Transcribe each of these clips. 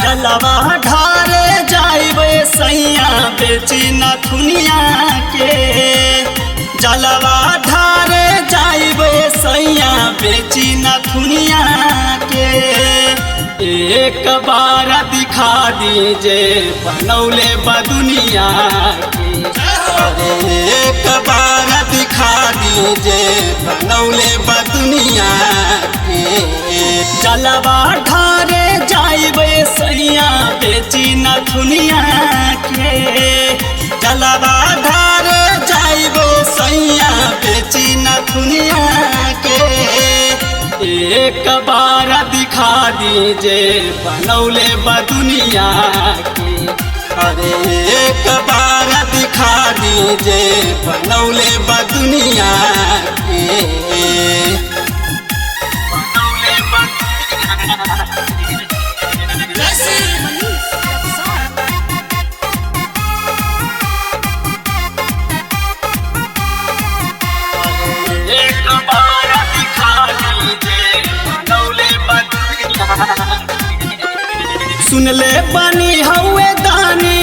जलवा ढारे जाइबे सैया बेची नथुनिया के। जलवा ढारे जाइबे सैया बेची नथुनिया के। एक बार दिखा दीजे बनौले बदुनिया के। अरे एक बार दिखा दीजे बनौले बदुनिया के। जलवा ढारे जाइबे सैया बेची नथुनिया के। जलवा ढारे जाइबे सैया बेची नथुनिया के। एक बार दिखा दीजे बनौले बदुनिया के। अरे एक बार दिखा दीजे बनौले बदुनिया के। सुनले बनी हवे दानी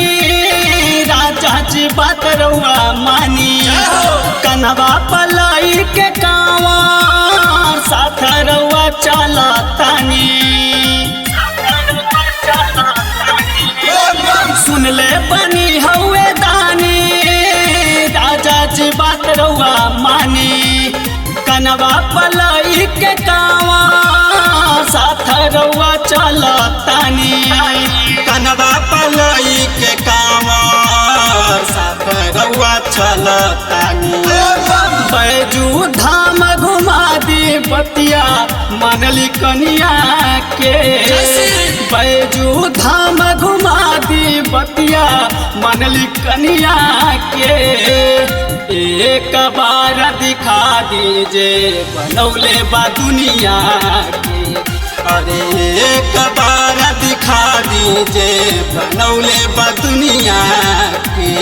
राजा जी बात रउआ मानी। कनवा पलाई के कावा साथ रउआ चला तानी। सुनले बनी हवे दानी राजा जी बात रउआ मानी। कनवा पलाई के कावा साथ रउआ चला तानी। कनवा पलाई के कावा साथ रउआ चला तानी। बैजू धाम घुमा दी बतिया मनली कनिया के। बैजू धाम घुमा दी बतिया मनली कनिया के। एक बार दिखा दीजे बनौले बदुनिया के। अरे एक बार दिखा दीजे बनौले बदुनिया के।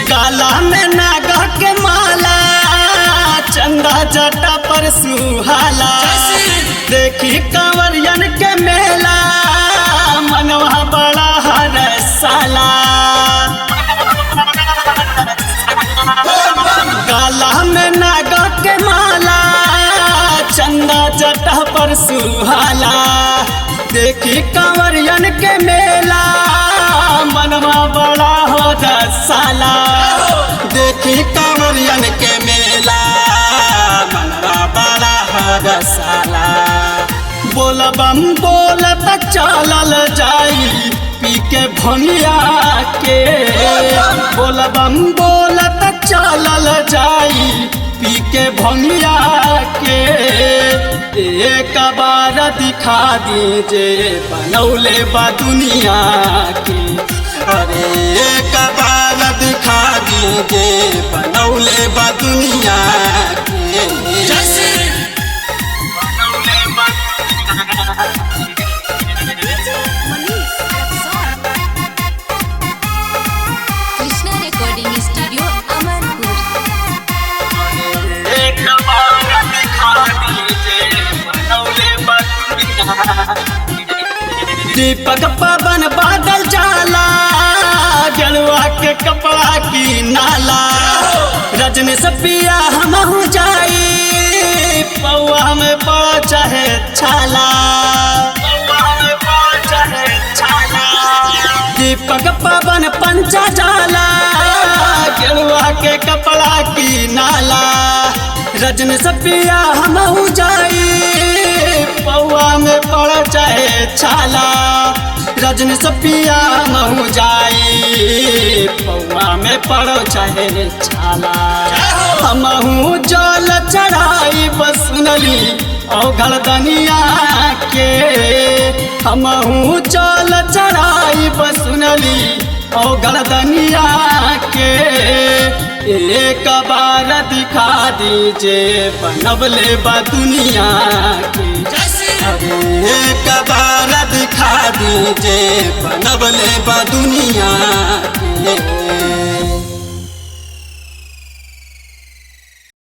गाला में नागा के माला चंदा जटा पर सुहाला। देखी कंवरियन के मेला मनवा बड़ा हरसाला। गाला में नागा के माला चंदा जटा पर सुहाला। देखी कंवरियन के मेला मनवा बड़ा हो रसाला। देखी कंवरियन के मेला मनवा बड़ा हो रसाला। बोलबम बोलत चलल जाई पी के भनिया के। बोलबम बोलत चलल जाई पी के भनिया के। एक बार दिखा दीजे बनौले बदुनिया के। अरे एक बार दिखा दीजे बनौले बदुनिया के। Krishna recording studio Amarpur. एक बार दिखा दीजे बनौले बदुनिया। दीपक पवन बादल जाला गलवा के कपड़ा की नाला। रजनी से पिया हम हो जाई पौआ में पड़ चाहे छाला। दीपक पवन पंचा जाला गलवा के कपड़ा की नाला। रजनी से पिया हम हो जाई पौआ में पड़ चाहे छाला। रजनी से पिया महू जाई पौआ में पड़ो चाहे छाला। हमहू जल चढ़ाई बसुनली औघड़ दनिया के। हमहू जल चढ़ाई बसुनली औघड़ दनिया के। एक बार दिखा दीजिए बनवले बा दुनिया के। अरे एक बार दिखा दीजिए बनवले बा दुनिया के।